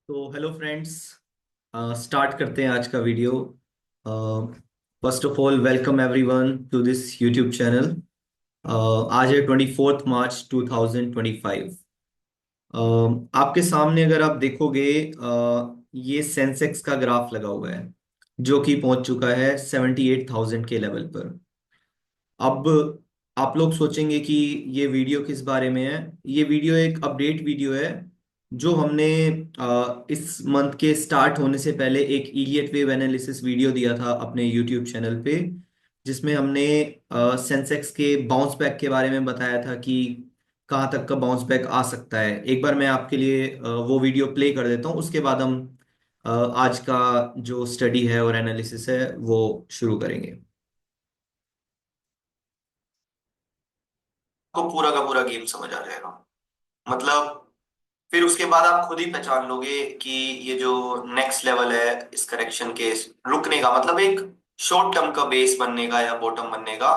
तो hello friends. Start करते हैं आज का video. First of all welcome everyone to this YouTube channel. आज है 24 मार्च 2025। आपके सामने अगर आप देखोगे, ये सेंसेक्स का ग्राफ लगा हुआ है जो कि पहुंच चुका है 78,000 के लेवल पर। अब आप लोग सोचेंगे कि ये वीडियो किस बारे में है। ये वीडियो एक अपडेट वीडियो है जो हमने इस मंथ के स्टार्ट होने से पहले एक इलियट वेव एनालिसिस वीडियो दिया था अपने यूट्यूब चैनल पे, जिसमें हमने सेंसेक्स के बाउंस बैक के बारे में बताया था कि कहाँ तक का बाउंस बैक आ सकता है। एक बार मैं आपके लिए वो वीडियो प्ले कर देता हूँ, उसके बाद हम आज का जो स्टडी है और एनालिसिस है वो शुरू करेंगे। को पूरा का पूरा गेम समझ आ जाएगा। मतलब फिर उसके बाद आप खुद ही पहचान लोगे कि ये जो नेक्स्ट लेवल है इस करेक्शन के रुकने का, मतलब एक शॉर्ट टर्म का बेस बनने का या बॉटम बनने का,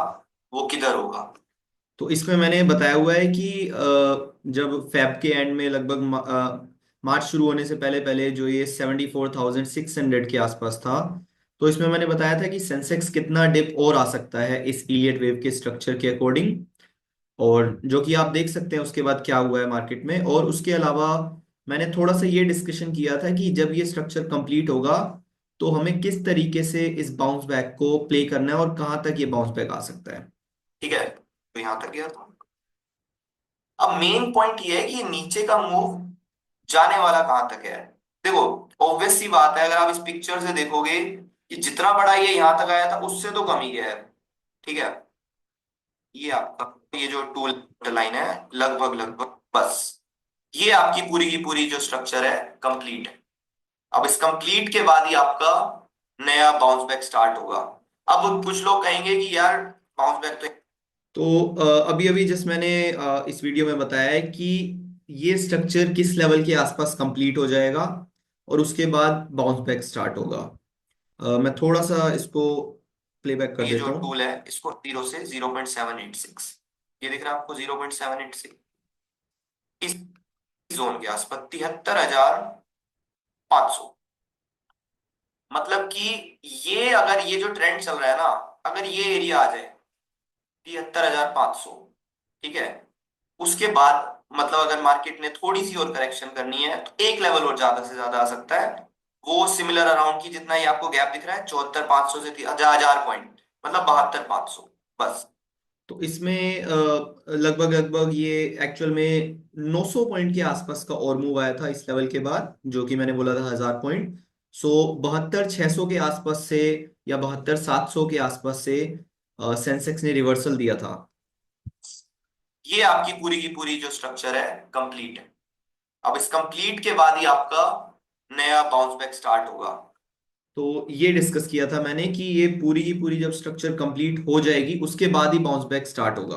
वो किधर होगा। तो इसमें मैंने बताया हुआ है कि जब फेब के एंड में लगभग मार्च शुरू होने से पहले पहले जो ये 74,600 के आसपास था, तो इसमें मैंने बताया था कि सेंसेक्स कितना डिप और आ सकता है इस इलियट वेव के स्ट्रक्चर के अकॉर्डिंग, और जो कि आप देख सकते हैं उसके बाद क्या हुआ है मार्केट में। और उसके अलावा मैंने थोड़ा सा ये डिस्कशन किया था कि जब ये स्ट्रक्चर कंप्लीट होगा तो हमें किस तरीके से इस बाउंस बैक को प्ले करना है और कहाँ तक ये बाउंस बैक आ सकता है। ठीक है, तो यहां तक गया था। अब मेन पॉइंट ये है कि नीचे का मूव जाने वाला कहां तक है। देखो, ऑब्वियस सी बात है, अगर आप इस पिक्चर से देखोगे कि जितना बड़ा ये यहां तक आया था उससे तो कम ही गया है। ठीक है, ये आपका ये जो टूल लाइन है, लगभग लगभग बस ये आपकी पूरी की पूरी जो स्ट्रक्चर है कंप्लीट है। अब इस कंप्लीट के बाद ही आपका नया बाउंस बैक स्टार्ट होगा। अब कुछ लोग कहेंगे कि यार बाउंस बैक तो तो अभी अभी जस्ट मैंने इस वीडियो में बताया है कि ये स्ट्रक्चर किस लेवल के आसपास कंप्लीट हो जाएगा और उसके बाद बाउंस बैक स्टार्ट होगा। मैं थोड़ा सा इसको प्लेबैक कर ये जो देता हूँ। टूल है इसको 0 से 0.786, ये दिख रहा है आपको 0.786, इस जोन के आसपास 73,500। मतलब कि ये अगर ये जो ट्रेंड चल रहा है ना, अगर ये एरिया आ जाए 73,500, ठीक है, उसके बाद मतलब अगर मार्केट ने थोड़ी सी और करेक्शन करनी है तो एक लेवल और ज्यादा से ज्यादा आ सकता है। वो सिमिलर अराउंड की जितना ही आपको गैप दिख रहा है, 74,500 से 1,000 पॉइंट, मतलब 72,500 बस। तो इसमें लगभग लगभग ये एक्चुअल में 900 पॉइंट के आसपास का और मूव आया था इस लेवल के बाद, जो कि मैंने बोला था 1,000 पॉइंट। सो 72,600 के आसपास से या 72,700 के आसपास से सेंसेक्स ने रिवर्सल दिया था। ये आपकी पूरी की पूरी जो स्ट्रक्चर है कंप्लीट है। अब इस कंप्लीट के बाद ही आपका नया बाउंस बैक स्टार्ट होगा। तो ये डिस्कस किया था मैंने कि ये पूरी की पूरी जब स्ट्रक्चर कंप्लीट हो जाएगी उसके बाद ही बाउंस बैक स्टार्ट होगा।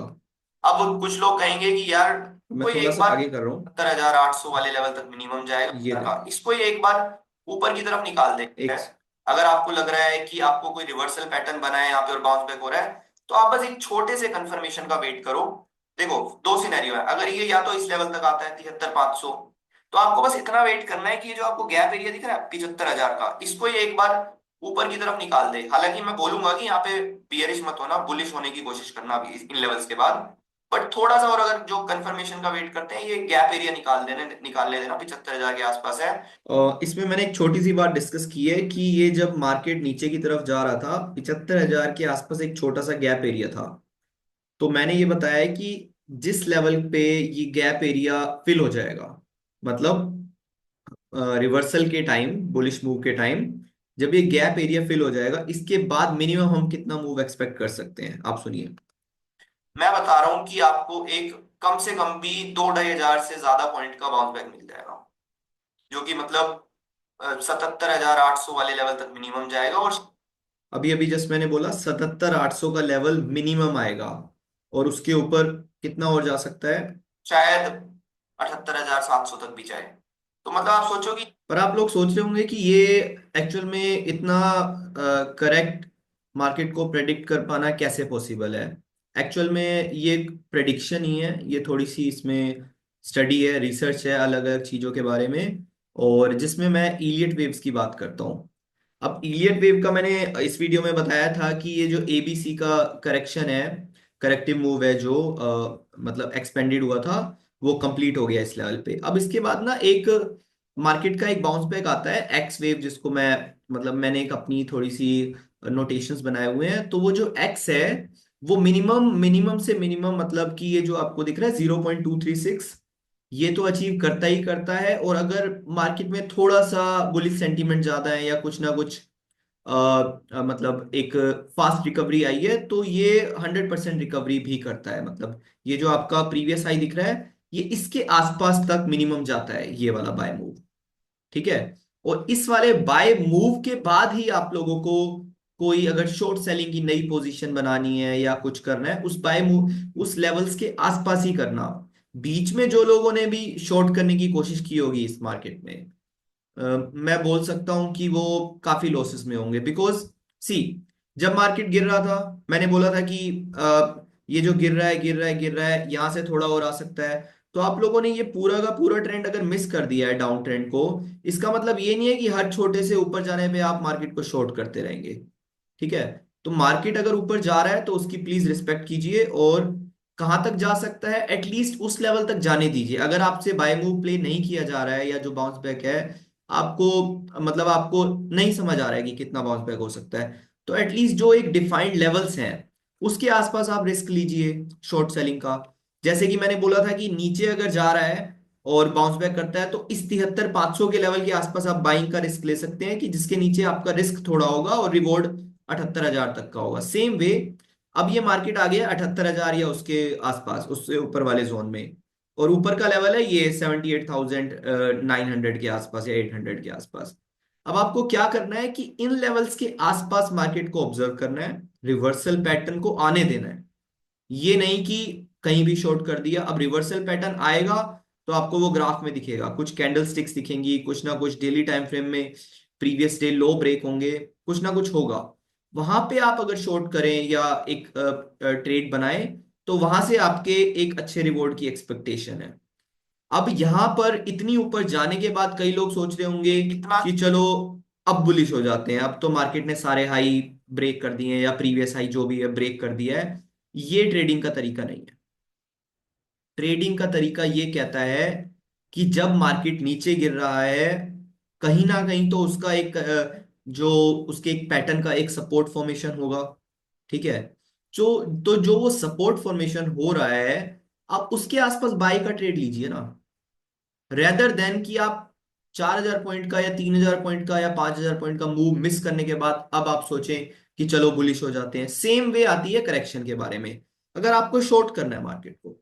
अब कुछ लोग कहेंगे कि यार मैं कोई थोड़ा एक सा बार आगे कर रहा हूँ। 70,800 वाले लेवल तक मिनिमम ये जाएगा देख, का, इसको ही एक बार ऊपर की तरफ निकाल देंगे। एक अगर आपको लग रहा है कि आपको कोई रिवर्सल पैटर्न बना है यहाँ पे और बाउंस बैक हो रहा है, तो आप बस एक छोटे से कंफर्मेशन का वेट करो। देखो, दो सिनेरियो है, अगर ये या तो इस लेवल तक आता है 73,500, तो आपको बस इतना वेट करना है कि ये जो आपको गैप एरिया दिख रहा है 75,000 का, इसको ही एक बार ऊपर की तरफ निकाल दे। हालांकि मैं बोलूंगा कि यहाँ पे बियरिश मत होना, बुलिश होने की कोशिश करना अभी इन लेवल्स के बाद। बट थोड़ा सा और अगर जो कंफर्मेशन का वेट करते हैं, ये गैप एरिया निकाल ले देना 75,000 के आसपास है। इसमें मैंने एक छोटी सी बात डिस्कस की है कि ये जब मार्केट नीचे की तरफ जा रहा था 75,000 के आसपास एक छोटा सा गैप एरिया था। तो मैंने ये बताया है कि जिस लेवल पे ये गैप एरिया फिल हो जाएगा, मतलब रिवर्सल के टाइम, बुलिश मूव के टाइम, जब ये गैप एरिया फिल हो जाएगा इसके बाद मिनिमम हम कितना मूव एक्सपेक्ट कर सकते हैं, आप सुनिए। मैं बता रहा हूँ कि आपको एक कम से कम भी 2-2,500 से ज्यादा पॉइंट का बाउंस बैक मिल जाएगा, जो कि मतलब 77,800 वाले लेवल तक मिनिमम जाएगा। और अभी अभी जस्ट मैंने बोला 77,800 का लेवल मिनिमम आएगा, और उसके ऊपर कितना और जा सकता है। शायद 78,700 तक भी जाए। तो मतलब आप सोचो कि पर आप लोग सोच रहे होंगे कि ये एक्चुअल में इतना करेक्ट मार्केट को प्रेडिक्ट कर पाना कैसे पॉसिबल है। एक्चुअल में ये एक प्रेडिक्शन ही है, ये थोड़ी सी इसमें स्टडी है, रिसर्च है अलग अलग चीज़ों के बारे में। और जिसमें मैं इलियट वेव्स की बात करता हूँ। अब इलियट वेव का मैंने इस वीडियो में बताया था कि ये जो एबीसी का करेक्शन है, करेक्टिव मूव है जो मतलब एक्सपेंडेड हुआ था, वो कंप्लीट हो गया इस लेवल पे। अब इसके बाद ना एक मार्केट का एक बाउंस बैक आता है एक्स वेव, जिसको मैं मतलब मैंने एक अपनी थोड़ी सी नोटेशंस बनाए हुए हैं। तो वो जो एक्स है वो मिनिमम मिनिमम से मिनिमम मतलब कि ये जो आपको दिख रहा है 0.236, ये तो अचीव करता ही करता है। और अगर मार्केट में थोड़ा सा बुलिश सेंटीमेंट ज्यादा है या कुछ ना कुछ मतलब एक फास्ट रिकवरी आई है, तो ये 100% रिकवरी भी करता है। मतलब ये जो आपका प्रीवियस हाई दिख रहा है, ये इसके आसपास तक मिनिमम जाता है ये वाला बाय मूव। ठीक है। और इस वाले बाय मूव के बाद ही आप लोगों को कोई अगर शॉर्ट सेलिंग की नई पोजीशन बनानी है या कुछ करना है, उस बाय मूव उस लेवल्स के आसपास ही करना। बीच में जो लोगों ने भी शॉर्ट करने की कोशिश की होगी इस मार्केट में, मैं बोल सकता हूं कि वो काफी लॉसेस में होंगे। बिकॉज सी, जब मार्केट गिर रहा था मैंने बोला था कि ये जो गिर रहा है गिर रहा है गिर रहा है, यहां से थोड़ा और आ सकता है। तो आप लोगों ने ये पूरा का पूरा ट्रेंड अगर मिस कर दिया है, डाउन ट्रेंड को, इसका मतलब ये नहीं है कि हर छोटे से ऊपर जाने पे आप मार्केट को शॉर्ट करते रहेंगे। ठीक है। तो मार्केट अगर ऊपर जा रहा है तो उसकी प्लीज रिस्पेक्ट कीजिए, और कहां तक जा सकता है एटलीस्ट उस लेवल तक जाने दीजिए। अगर आपसे बाय मूव प्ले नहीं किया जा रहा है या जो बाउंस बैक है आपको मतलब आपको नहीं समझ आ रहा है कि कितना बाउंस बैक हो सकता है, तो एटलीस्ट जो एक डिफाइंड लेवल्स हैं उसके आसपास आप रिस्क लीजिए शॉर्ट सेलिंग का। जैसे कि मैंने बोला था कि नीचे अगर जा रहा है और बाउंस बैक करता है तो इस 73,500 के लेवल के आसपास आप बाइंग का रिस्क ले सकते हैं, कि जिसके नीचे आपका रिस्क थोड़ा होगा और रिवॉर्ड 78,000 तक का होगा। सेम वे अब ये मार्केट आ गया 78,000 या उसके आसपास, उससे ऊपर वाले जोन में, और ऊपर का लेवल है ये 78,900 के आसपास या 800 के आसपास। अब आपको क्या करना है कि इन लेवल्स के आसपास मार्केट को ऑब्जर्व करना है, रिवर्सल पैटर्न को आने देना है। ये नहीं कि कहीं भी शॉर्ट कर दिया। अब रिवर्सल पैटर्न आएगा तो आपको वो ग्राफ में दिखेगा, कुछ कैंडल स्टिक्स दिखेंगी, कुछ ना कुछ डेली टाइम फ्रेम में प्रीवियस डे लो ब्रेक होंगे, कुछ ना कुछ होगा। वहां पे आप अगर शॉर्ट करें या एक ट्रेड बनाएं तो वहां से आपके एक अच्छे रिवॉर्ड की एक्सपेक्टेशन है। अब यहां पर इतनी ऊपर जाने के बाद कई लोग सोच रहे होंगे इतना कि चलो अब बुलिश हो जाते हैं, अब तो मार्केट ने सारे हाई ब्रेक कर दिए हैं या प्रीवियस हाई जो भी है ब्रेक कर दिया है। ये ट्रेडिंग का तरीका नहीं है। ट्रेडिंग का तरीका ये कहता है कि जब मार्केट नीचे गिर रहा है, कहीं ना कहीं तो उसका एक जो उसके एक पैटर्न का एक सपोर्ट फॉर्मेशन होगा। ठीक है। जो तो जो वो सपोर्ट फॉर्मेशन हो रहा है, आप उसके आसपास बाय का ट्रेड लीजिए ना, रेदर देन कि आप 4,000 पॉइंट का या 3,000 पॉइंट का या 5,000 पॉइंट का मूव मिस करने के बाद अब आप सोचें कि चलो बुलिश हो जाते हैं। सेम वे आती है करेक्शन के बारे में। अगर आपको शॉर्ट करना है मार्केट को,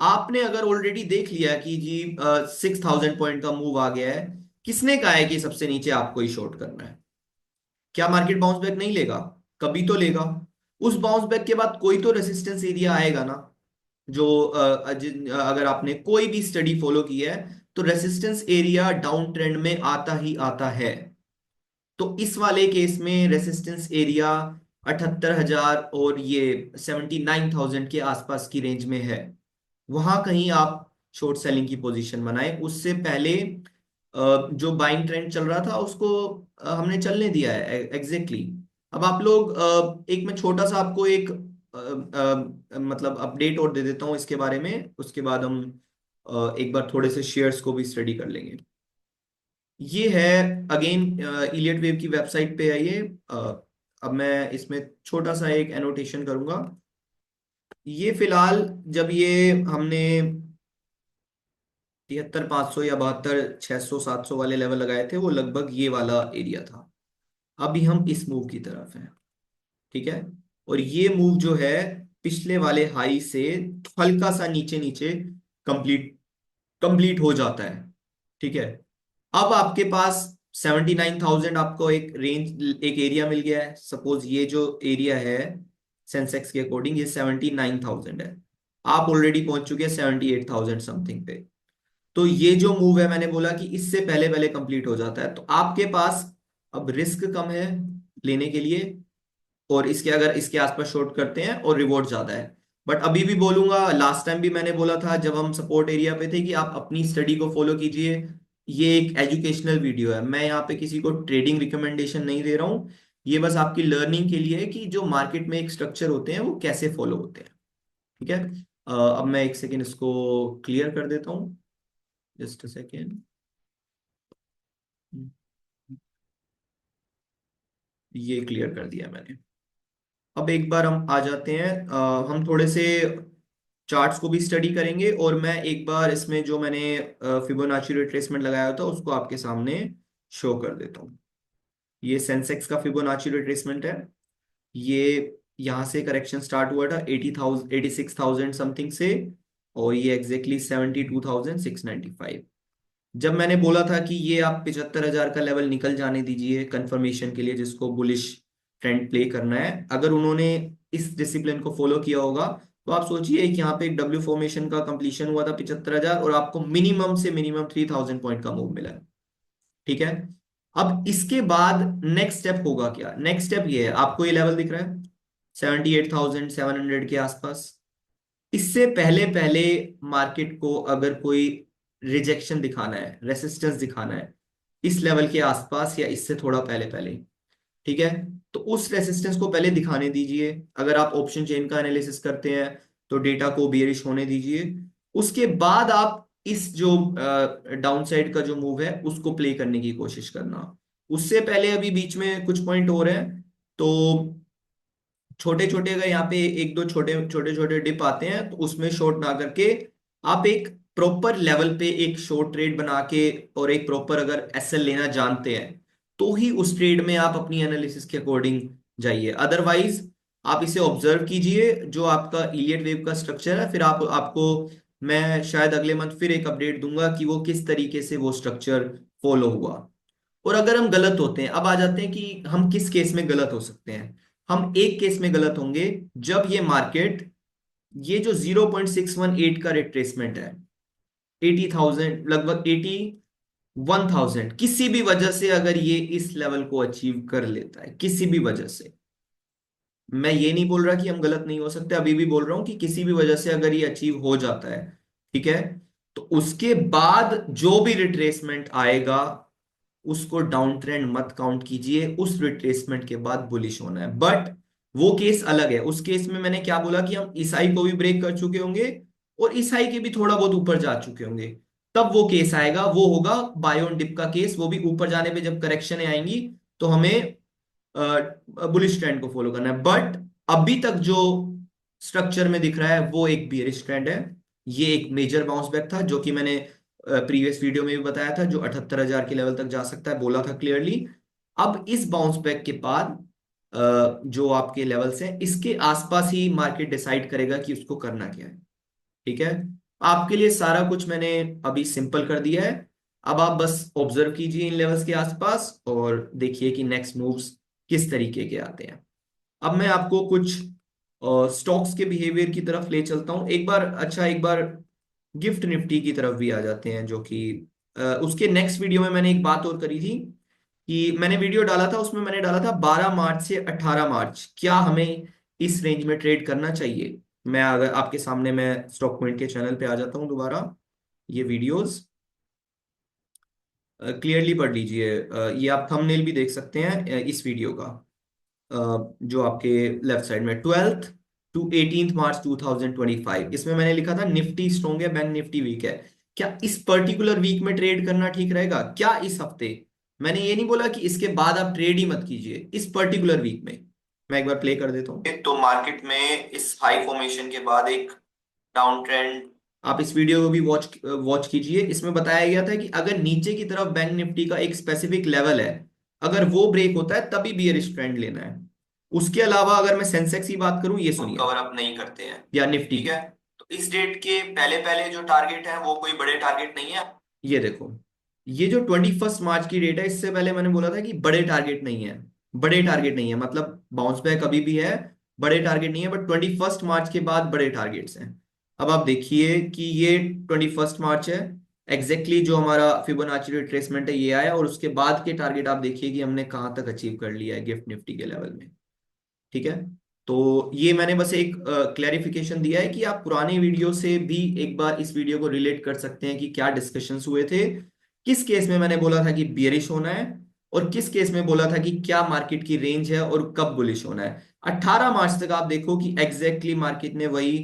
आपने अगर ऑलरेडी देख लिया कि जी 6,000 पॉइंट का मूव आ गया है, किसने कहा है कि सबसे नीचे आपको ही शॉर्ट करना है? क्या मार्केट बाउंस बैक नहीं लेगा? कभी तो लेगा। उस बाउंस बैक के बाद कोई तो रेसिस्टेंस एरिया आएगा ना, जो अगर आपने कोई भी स्टडी फॉलो की है तो रेसिस्टेंस एरिया डाउन ट्रेंड में आता ही आता है। तो इस वाले केस में रेसिस्टेंस एरिया 78,000 और ये 79,000 के आसपास की रेंज में है। वहां कहीं आप शॉर्ट सेलिंग की पोजीशन बनाएं। उससे पहले जो बाइंग ट्रेंड चल रहा था उसको हमने चलने दिया है एग्जैक्टली। अब आप लोग एक मैं छोटा सा आपको एक मतलब अपडेट और दे देता हूँ इसके बारे में, उसके बाद हम एक बार थोड़े से शेयर्स को भी स्टडी कर लेंगे। ये है अगेन इलियट वेव की वेबसाइट पे है ये। अब मैं इसमें छोटा सा एक एनोटेशन करूंगा। ये फिलहाल जब ये हमने 73,500 या 72,600 700 वाले लेवल लगाए थे, वो लगभग ये वाला एरिया था। अभी हम इस मूव की तरफ हैं। ठीक है। और ये मूव जो है पिछले वाले हाई से हल्का सा नीचे नीचे कंप्लीट कंप्लीट हो जाता है। ठीक है। अब आपके पास 79,000 आपको एक रेंज एक एरिया मिल गया है। सपोज ये जो एरिया है सेंसेक्स के अकॉर्डिंग ये 79,000 है। आप ऑलरेडी पहुंच चुके हैं 78,000 समथिंग पे। तो ये जो मूव है मैंने बोला कि इससे पहले पहले कंप्लीट हो जाता है, तो आपके पास अब रिस्क कम है लेने के लिए। और इसके अगर इसके आसपास शॉर्ट करते हैं और रिवॉर्ड ज्यादा है। बट अभी भी बोलूंगा, लास्ट टाइम भी मैंने बोला था जब हम सपोर्ट एरिया पे थे, कि आप अपनी स्टडी को फॉलो कीजिए। ये एक एजुकेशनल वीडियो है, मैं यहाँ पे किसी को ट्रेडिंग रिकमेंडेशन नहीं दे रहा हूँ। ये बस आपकी लर्निंग के लिए है कि जो मार्केट में एक स्ट्रक्चर होते हैं वो कैसे फॉलो होते हैं। ठीक है। अब मैं एक सेकेंड इसको क्लियर कर देता हूँ। Just a second. ये क्लियर कर दिया मैंने। अब एक बार हम आ जाते हैं, हम थोड़े से चार्ट्स को भी स्टडी करेंगे, और मैं एक बार इसमें जो मैंने फिबोनाची रिट्रेसमेंट लगाया था उसको आपके सामने शो कर देता हूँ। ये सेंसेक्स का फिबोनाची रिट्रेसमेंट है। ये यहाँ से करेक्शन स्टार्ट हुआ था 80,000 86,000 समथिंग से, और ये एग्जैक्टली 72,695। जब मैंने बोला था कि ये आप 75,000 का लेवल निकल जाने दीजिए कंफर्मेशन के लिए, जिसको बुलिश ट्रेंड प्ले करना है, अगर उन्होंने इस डिसिप्लिन को फॉलो किया होगा, तो आप सोचिए कि यहाँ पे एक डब्ल्यू फॉर्मेशन का कंप्लीशन हुआ था 75,000, और आपको मिनिमम से मिनिमम 3,000 पॉइंट का मूव मिला है। ठीक है। अब इसके बाद नेक्स्ट स्टेप होगा क्या? नेक्स्ट स्टेप ये है, आपको ये लेवल दिख रहा है 78,700 के आसपास। इससे पहले पहले मार्केट को अगर कोई रिजेक्शन दिखाना है, रेसिस्टेंस दिखाना है इस लेवल के आसपास या इससे थोड़ा पहले पहले, ठीक है, तो उस रेसिस्टेंस को पहले दिखाने दीजिए। अगर आप ऑप्शन चेन का एनालिसिस करते हैं तो डेटा को बियरिश होने दीजिए। उसके बाद आप इस जो डाउनसाइड का जो मूव है उसको प्ले करने की कोशिश करना। उससे पहले अभी बीच में कुछ पॉइंट हो रहे हैं, तो छोटे छोटे अगर यहाँ पे एक दो छोटे छोटे छोटे डिप आते हैं तो उसमें शॉर्ट ना करके आप एक प्रॉपर लेवल पे एक शॉर्ट ट्रेड बना के, और एक प्रॉपर अगर एसएल लेना जानते हैं तो ही उस ट्रेड में आप अपनी एनालिसिस के अकॉर्डिंग जाइए। अदरवाइज आप इसे ऑब्जर्व कीजिए जो आपका इलियट वेव का स्ट्रक्चर है, फिर आपको मैं शायद अगले मंथ फिर एक अपडेट दूंगा कि वो किस तरीके से वो स्ट्रक्चर फॉलो हुआ। और अगर हम गलत होते हैं, अब आ जाते हैं कि हम किस केस में गलत हो सकते हैं। हम एक केस में गलत होंगे, जब ये मार्केट ये जो 0.618 का रिट्रेसमेंट है 80,000 लगभग 81,000 किसी भी वजह से अगर ये इस लेवल को अचीव कर लेता है, किसी भी वजह से, मैं ये नहीं बोल रहा कि हम गलत नहीं हो सकते, अभी भी बोल रहा हूं कि किसी भी वजह से अगर ये अचीव हो जाता है, ठीक है, तो उसके बाद जो भी रिट्रेसमेंट आएगा उसको डाउन ट्रेंड मत काउंट कीजिए। उस रिट्रेसमेंट के बाद बुलिश होना है। बट वो केस अलग है। उस केस में मैंने क्या बोला कि हम ईसाई को भी ब्रेक कर चुके होंगे और ईसाई के भी थोड़ा बहुत ऊपर जा चुके होंगे, तब वो केस आएगा, वो होगा बायोन डिप का केस। वो भी ऊपर जाने पे जब करेक्शन आएंगी तो हमें बुलिश ट्रेंड को फॉलो करना है। बट अभी तक जो स्ट्रक्चर में दिख रहा है वो एक बियरिश ट्रेंड है। ये एक मेजर बाउंस बैक था जो कि मैंने प्रीवियस वीडियो में भी बताया था, जो 78,000 के लेवल तक जा सकता है, बोला था क्लियरली। अब इस बाउंस बैक के बाद जो आपके लेवल्स हैं इसके आसपास ही मार्केट डिसाइड करेगा कि उसको करना क्या है। ठीक है। आपके लिए सारा कुछ मैंने अभी सिंपल कर दिया है। अब आप बस ऑब्जर्व कीजिए इन लेवल्स के आसपास और देखिए कि नेक्स्ट मूव्स किस तरीके के आते हैं। अब मैं आपको कुछ स्टॉक्स के बिहेवियर की तरफ ले चलता हूं एक बार। अच्छा, एक बार गिफ्ट निफ्टी की तरफ भी आ जाते हैं, जो कि उसके नेक्स्ट वीडियो में मैंने एक बात और करी थी कि मैंने वीडियो डाला था, उसमें मैंने डाला था 12 मार्च से 18 मार्च क्या हमें इस रेंज में ट्रेड करना चाहिए। मैं अगर आपके सामने मैं स्टॉक पॉइंट के चैनल पे आ जाता हूं दोबारा, ये वीडियोस क्लियरली पढ़ लीजिए। ये आप थंबनेल भी देख सकते हैं इस वीडियो का, जो आपके लेफ्ट साइड में 12th टू 18th मार्च 2025, इसमें मैंने लिखा था निफ्टी स्ट्रॉन्ग है, बैंक निफ्टी वीक है। क्या इस पर्टिकुलर वीक में ट्रेड करना ठीक रहेगा? क्या इस हफ्ते? मैंने ये नहीं बोला कि इसके बाद आप ट्रेड ही मत कीजिए, इस पर्टिकुलर वीक में। मैं एक बार प्ले कर देता हूँ। तो मार्केट में इस हाई फॉर्मेशन के बाद एक डाउन ट्रेंड। आप इस वीडियो को भी वॉच वॉच कीजिए। इसमें बताया गया था कि अगर नीचे की तरफ बैंक निफ्टी का एक स्पेसिफिक लेवल है, अगर वो ब्रेक होता है तभी बियरिश ट्रेंड लेना है। उसके अलावा अगर मैं सेंसेक्स की बात करूं, ये सुनिए, कवर अप नहीं करते हैं, या निफ्टी ठीक की। है। तो इस डेट के पहले पहले जो टारगेट है वो कोई बड़े टारगेट नहीं है। ये देखो, ये जो 21 मार्च की डेट है, इससे पहले मैंने बोला था कि बड़े टारगेट नहीं है। बड़े टारगेट नहीं है मतलब बाउंस बैक अभी भी है, बड़े टारगेट नहीं है, बट 21 मार्च के बाद बड़े टारगेट्स हैं। अब आप देखिए कि ये 21 मार्च है, एग्जैक्टली जो हमारा फिबोनाची रिट्रेसमेंट है ये आया, और उसके बाद के टारगेट आप देखिए कि हमने कहाँ तक अचीव कर लिया है गिफ्ट निफ्टी के लेवल में। ठीक है। तो ये मैंने बस एक क्लैरिफिकेशन दिया है कि आप पुराने वीडियो से भी एक बार इस वीडियो को रिलेट कर सकते हैं कि क्या डिस्कशंस हुए थे, किस केस में मैंने बोला था कि बियरिश होना है, और किस केस में बोला था कि क्या मार्केट की रेंज है और कब बुलिश होना है। 18 मार्च तक आप देखो कि एग्जैक्टली मार्केट ने वही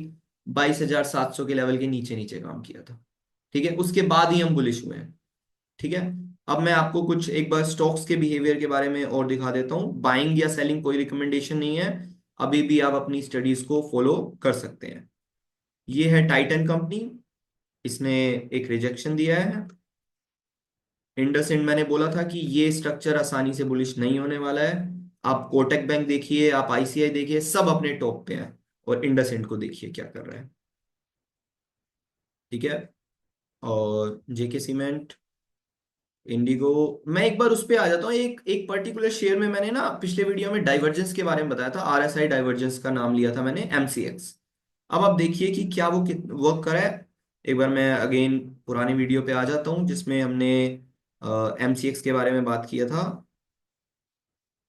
22,700 के लेवल के नीचे नीचे काम किया था। ठीक है, उसके बाद ही हम बुलिश हुए हैं। ठीक है, अब मैं आपको कुछ एक बार स्टॉक्स के बिहेवियर के बारे में और दिखा देता हूँ। बाइंग या सेलिंग कोई रिकमेंडेशन नहीं है, अभी भी आप अपनी स्टडीज को फॉलो कर सकते हैं। ये है टाइटन कंपनी, इसने एक रिजेक्शन दिया है। इंडसइंड मैंने बोला था कि ये स्ट्रक्चर आसानी से बुलिश नहीं होने वाला है। आप कोटक बैंक देखिए, आप आईसीआई देखिए, सब अपने टॉप पे हैं। और इंडसइंड को देखिए क्या कर रहा है। ठीक है, और जेके सीमेंट, इंडिगो, मैं एक बार उस पे आ जाता हूँ। एक एक पर्टिकुलर शेयर में मैंने ना पिछले वीडियो में डाइवर्जेंस के बारे में बताया था, आरएसआई डाइवर्जेंस का नाम लिया था मैंने, एमसीएक्स। अब आप देखिए कि क्या वो वर्क करा है। एक बार मैं अगेन पुरानी वीडियो पे आ जाता हूँ जिसमें हमने एमसीएक्स के बारे में बात किया था।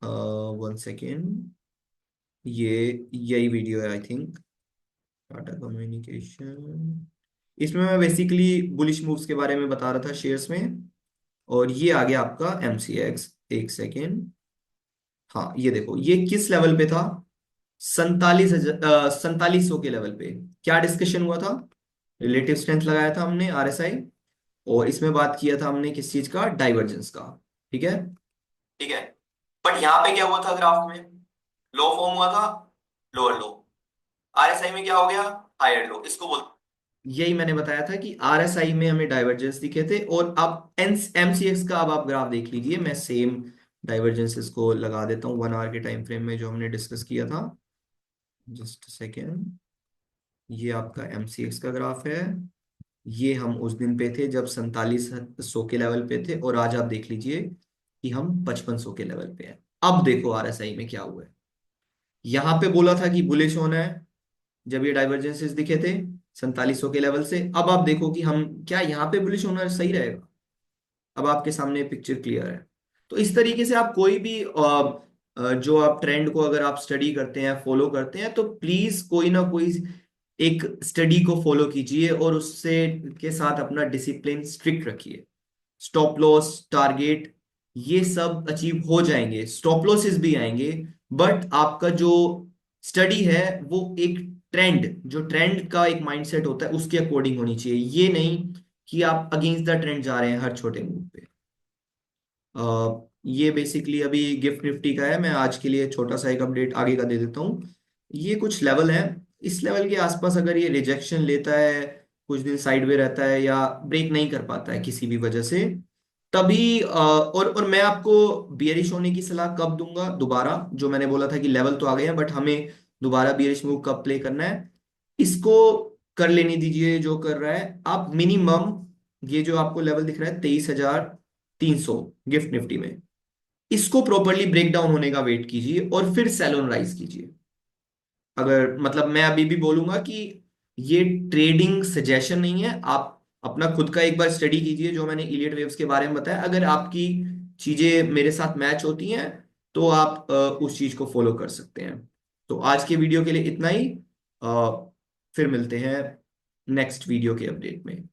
1 सेकेंड, ये यही वीडियो है आई थिंक, टाटा कम्युनिकेशन। इसमें मैं बेसिकली बुलिश मूव्स के बारे में बता रहा था शेयर्स में। और ये आ गया आपका एमसीएक्स, 1 सेकेंड। हाँ, ये देखो ये किस लेवल पे था, 47,000 के लेवल पे। क्या डिस्कशन हुआ था, रिलेटिव स्ट्रेंथ लगाया था हमने आरएसआई, और इसमें बात किया था हमने किस चीज का, डाइवर्जेंस का। ठीक है, ठीक है, बट यहाँ पे क्या हुआ था ग्राफ में? लो फॉर्म हुआ था, लोअर लो। आरएसआई में क्या हो गया? हायर लो। इसको बोल। यही मैंने बताया था कि आरएसआई में हमें डाइवर्जेंस दिखे थे। और अब एमसीएक्स का अब आप ग्राफ देख लीजिए, मैं सेम डाइवर्जेंसेस को लगा देता हूँ 1 आवर के टाइम फ्रेम में जो हमने डिस्कस किया था। जस्ट सेकेंड, ये आपका एमसीएक्स का ग्राफ है। ये हम उस दिन पे थे जब 4700 के लेवल पे थे, और आज आप देख लीजिए कि हम 5500 के लेवल पे हैं। अब देखो आरएसआई में क्या हुआ है। यहां पे बोला था कि बुलिश होना है जब ये डाइवर्जेंसेस दिखे थे 4700 के लेवल से। अब आप देखो कि हम क्या यहाँ पे बुलिश होना सही रहेगा। अब आपके सामने पिक्चर क्लियर है। तो इस तरीके से आप कोई भी जो आप ट्रेंड को अगर आप स्टडी करते हैं, फॉलो करते हैं, तो प्लीज कोई ना कोई एक स्टडी को फॉलो कीजिए और उससे के साथ अपना डिसिप्लिन स्ट्रिक्ट रखिए। स्टॉप लॉस, टारगेट, ये सब अचीव हो जाएंगे, स्टॉप लॉसेस भी आएंगे, बट आपका जो स्टडी है वो एक ट्रेंड, जो ट्रेंड का एक माइंडसेट होता है उसके अकॉर्डिंग होनी चाहिए। ये नहीं कि आप अगेंस्ट द ट्रेंड जा रहे हैं हर छोटे मूव पे। ये बेसिकली अभी गिफ्ट निफ्टी का है। मैं आज के लिए छोटा सा एक अपडेट आगे का दे देता हूँ। ये कुछ लेवल है, इस लेवल के आसपास अगर ये रिजेक्शन लेता है, कुछ दिन साइडवे रहता है या ब्रेक नहीं कर पाता है किसी भी वजह से, तभी और मैं आपको बियरिश होने की सलाह कब दूंगा दोबारा, जो मैंने बोला था कि लेवल तो आ गए हैं बट हमें दोबारा बियरिश मूव कब प्ले करना है, इसको कर लेने दीजिए जो कर रहा है। आप मिनिमम ये जो आपको लेवल दिख रहा है 23,300 गिफ्ट निफ्टी में, इसको प्रॉपरली ब्रेक डाउन होने का वेट कीजिए और फिर सेल ऑन राइज कीजिए। अगर मतलब मैं अभी भी बोलूंगा कि ये ट्रेडिंग सजेशन नहीं है, आप अपना खुद का एक बार स्टडी कीजिए जो मैंने इलियट वेव्स के बारे में बताया। अगर आपकी चीजें मेरे साथ मैच होती हैं तो आप उस चीज को फॉलो कर सकते हैं। तो आज के वीडियो के लिए इतना ही। फिर मिलते हैं नेक्स्ट वीडियो के अपडेट में।